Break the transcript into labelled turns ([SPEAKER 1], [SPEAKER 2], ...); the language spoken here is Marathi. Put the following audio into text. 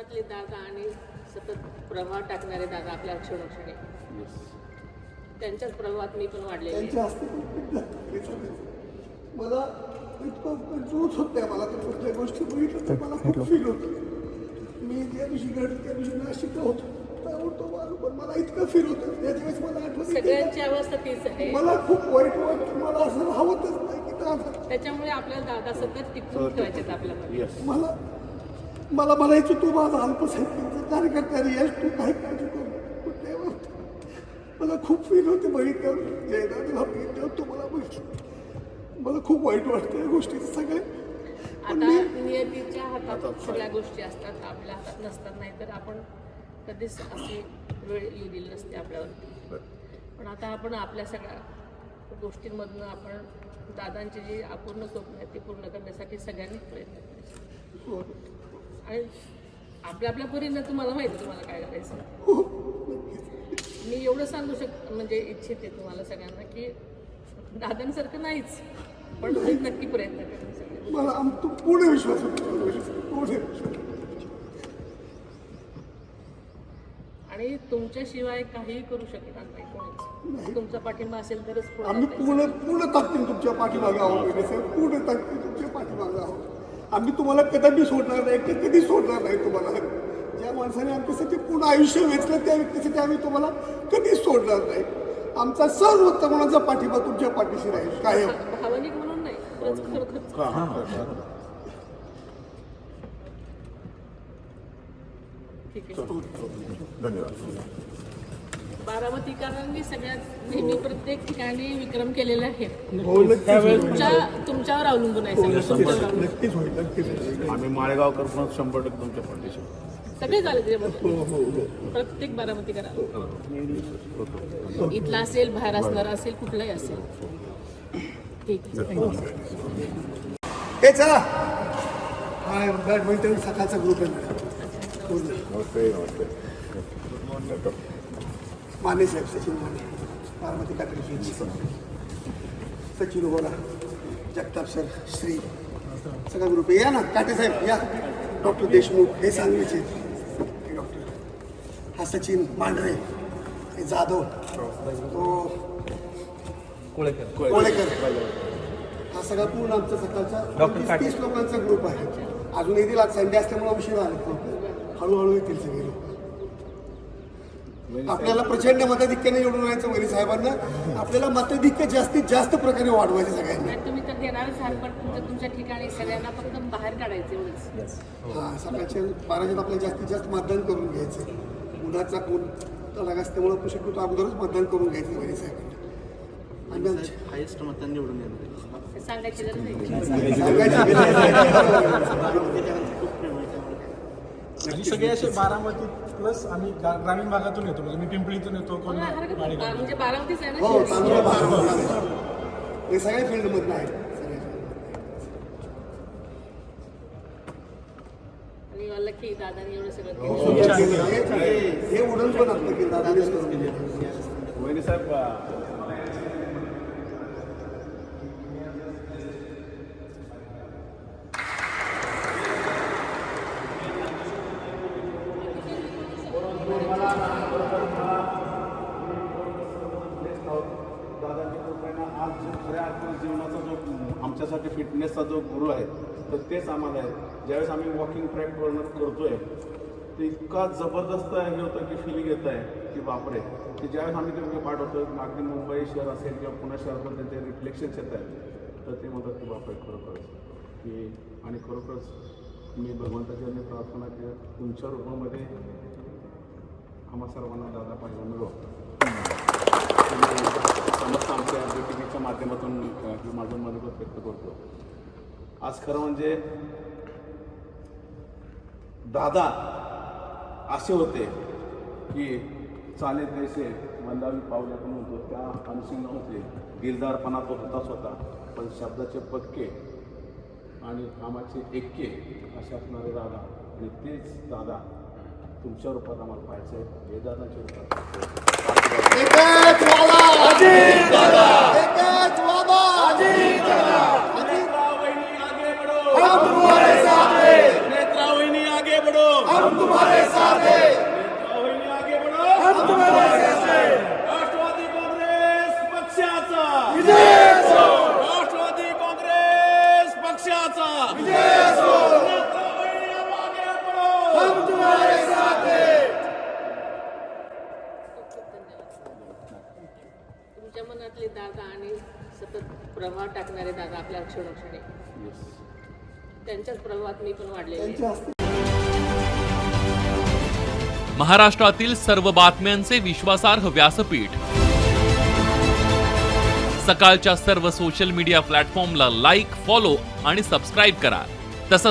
[SPEAKER 1] मनातले दादा आणि सतत प्रभाव टाकणारे दादा आपल्या क्षणोक्षणी त्यांच्याच प्रभावात मी पण वाढलेले आहे.
[SPEAKER 2] त्यांच्या हस्ते मला इतकं कंट्रोल होत नाही. मला तर कुठल्या गोष्टी बघितलं तर मला खूप फील होतं. मी ज्या दिवशी घडलं त्या दिवशी नाशिकला होतो तो पण मला इतकं फील होतं. त्यावेळेस मला आठवतं
[SPEAKER 1] सगळ्यांची अवस्था तीच आहे.
[SPEAKER 2] मला खूप वाईट वाटतं. मला असं राहतच नाही की दादा.
[SPEAKER 1] त्याच्यामुळे आपल्याला दादा सतत टिकवून ठेवायचे आपल्यामध्ये.
[SPEAKER 2] मला म्हणायचं तू माझा अल्पसंख्याकचा कार्यकर्ता यश तू काही काळजी करू नको. मला खूप फील होते बघितल्यावर. जयदादाला बघितल्यावर तुम्हाला बघितलं मला खूप वाईट वाटतं या गोष्टीचं सगळे.
[SPEAKER 1] आता नियतीच्या हातात सगळ्या गोष्टी असतात, आपल्या हातात नसतात. नाही तर आपण कधीच अशी वेळ येऊ दिली नसते आपल्यावरती. पण आता आपण आपल्या सगळ्या गोष्टींमधनं आपण दादांची जी अपूर्ण स्वप्न आहेत ती पूर्ण करण्यासाठी सगळ्यांनी प्रयत्न करायचे. आणि आपल्या आपल्या परीनं तुम्हाला माहिती तुम्हाला काय करायचं. मी एवढं सांगू म्हणजे इच्छिते तुम्हाला सगळ्यांना की दादांसारखं नाहीच, पण नक्की प्रयत्न करेन.
[SPEAKER 2] मला पूर्ण विश्वास होतो.
[SPEAKER 1] आणि तुमच्याशिवाय काहीही करू शकणार नाही कोणीच. तुमचा पाठिंबा असेल तरच
[SPEAKER 2] आम्ही पूर्ण ताकदीने तुमच्या पाठीमागे आहोत. पूर्ण ताकदीने तुमच्या पाठीमागे आहोत. आम्ही तुम्हाला कधी सोडणार नाही, कधी सोडणार नाही. तुम्हाला ज्या माणसाने आमच्यासाठी पूर्ण आयुष्य वेचलं त्या व्यक्तीसाठी आम्ही तुम्हाला कधीच सोडणार नाही. आमचा सर्वोत्तमाचा पाठिंबा तुमच्या पाठीशी राहील कायम.
[SPEAKER 1] भावनिक म्हणून नाही, खरंच. ठीक आहे,
[SPEAKER 3] धन्यवाद.
[SPEAKER 1] बारामतीकरांनी सगळ्यात नेहमी प्रत्येक ठिकाणी विक्रम केलेले आहेत. तुमच्यावर अवलंबून आहे सगळं.
[SPEAKER 2] नक्कीच होईल, नक्कीच होईल.
[SPEAKER 3] आम्ही माळेगावकर पण 100% तुमच्या पाठीशी.
[SPEAKER 1] सगळे झाले त्याच्यामध्ये. प्रत्येक बारामतीकरांना इथला असेल, बाहेर असणारा असेल, कुठलाही असेल. ठीक आहे.
[SPEAKER 2] हे चला हा बॅडमिंटन सकाळचा ग्रुप आहे. माने साहेब, सचिन माने, बारामती कात्री, सचिन बोला, जगताप सर, श्री, सगळा ग्रुप आहे. या ना काटे साहेब, या. डॉक्टर देशमुख हे सांगलीचे, हे डॉक्टर, हा सचिन मांढरे, हे जाधव, तो कोळेकर, हा सगळा पूर्ण आमचा सकाळचा 30 लोकांचा ग्रुप आहे. अजून येतील. आज संडे असल्यामुळे उशीर आले. हळूहळू येतील सगळे लोक. आपल्याला प्रचंड मताधिक्याने निवडून आणायचं वैरी साहेबांना. आपल्याला मताधिक्य जास्तीत जास्त प्रकारे वाढवायचे सगळ्यांना.
[SPEAKER 1] तुम्ही तर देणारच आहात, पण तुमच्या ठिकाणी सगळ्यांना फक्त बाहेर काढायचं एवढंच.
[SPEAKER 2] हां, सकाळच्या 12 आपल्याला जास्तीत जास्त मतदान करून घ्यायचं. उन्हाचा कोण तडाख असल्यामुळे आपण शक्यतो अगोदरच मतदान करून घ्यायचं वैरी साहेबांना. आणि
[SPEAKER 4] हायेस्ट मतदान निवडून येणार
[SPEAKER 1] सांगायची गरज नाही.
[SPEAKER 5] आणि सगळे असे बारामती प्लस आम्ही ग्रामीण भागातून येतो. म्हणजे मी पिंपळीतून येतो, कोण
[SPEAKER 1] म्हणजे बारामतीच आहे ना.
[SPEAKER 2] हो, हे सगळ्या फील्डमधनं आहे.
[SPEAKER 1] आणि मला की दादानी एवढं सगळं केलं.
[SPEAKER 2] हे उडण पण असतं की दादानेच करून दिलं.
[SPEAKER 3] वैरी साहेब, दादांच्या कृपेने आज जो खऱ्या अर्थाने जीवनाचा जो आमच्यासाठी फिटनेसचा जो गुरु आहे तर तेच आम्हाला आहे. ज्यावेळेस आम्ही वॉकिंग ट्रॅक रनर करतोय ते इतका जबरदस्त हे होतं की फिलिंग येत आहे की बापरे. की ज्यावेळेस आम्ही ते पाठवतो अगदी मुंबई शहर असेल किंवा पुणे शहरात त्यांचे रिफ्लेक्शन्स येत आहेत तर ते म्हणतात की बापरे खरोखरच की. आणि खरोखरच मी भगवंताच्या प्रार्थना केली तुमच्या रूपामध्ये आम्हा सर्वांना दादा पाहिजे मिळो. समस्त आमच्या टी व्हीच्या माध्यमातून माझं मनोगत व्यक्त करतो. आज खरं म्हणजे दादा असे होते की चाले तैसे मंदावी पावले पण होतो त्या अनुषंग होते. दिलदारपणा तो होताच होता, पण शब्दाचे पक्के आणि कामाचे एक्के असे असणारे दादा. आणि तेच दादा तुमच्या रूपात आम्हाला पाहायचं आहे. हे दादांच्या रूपात नेत्रा वहिनी आगे बढ़ो.
[SPEAKER 2] हम तुम्हारे साथ हैं
[SPEAKER 3] वहिनी आगे बढ़ो
[SPEAKER 2] हम तुम्हारे साथ हैं
[SPEAKER 3] राष्ट्रवादी काँग्रेस पक्षाचा
[SPEAKER 2] विजय असो
[SPEAKER 3] राष्ट्रवादी काँग्रेस पक्षाचा
[SPEAKER 2] विजय असो
[SPEAKER 3] वहिनी आगे बढ़ो
[SPEAKER 2] हम तुम्हारे साथ हैं
[SPEAKER 1] तुमच्या मनातले दादा आणि सतत प्रभाव टाकणारे दादा आपल्या क्षणोक्षणी त्यांच्याच प्रभावात मी पण वाढलेले आहे.
[SPEAKER 2] त्यांच्या हस्ते
[SPEAKER 6] महाराष्ट्रातील सर्व बातम्यांचे विश्वासार्ह व्यासपीठ सकाळच्या सर्व सोशल मीडिया प्लॅटफॉर्मला लाईक, फॉलो आणि सबस्क्राईब करा. तसंच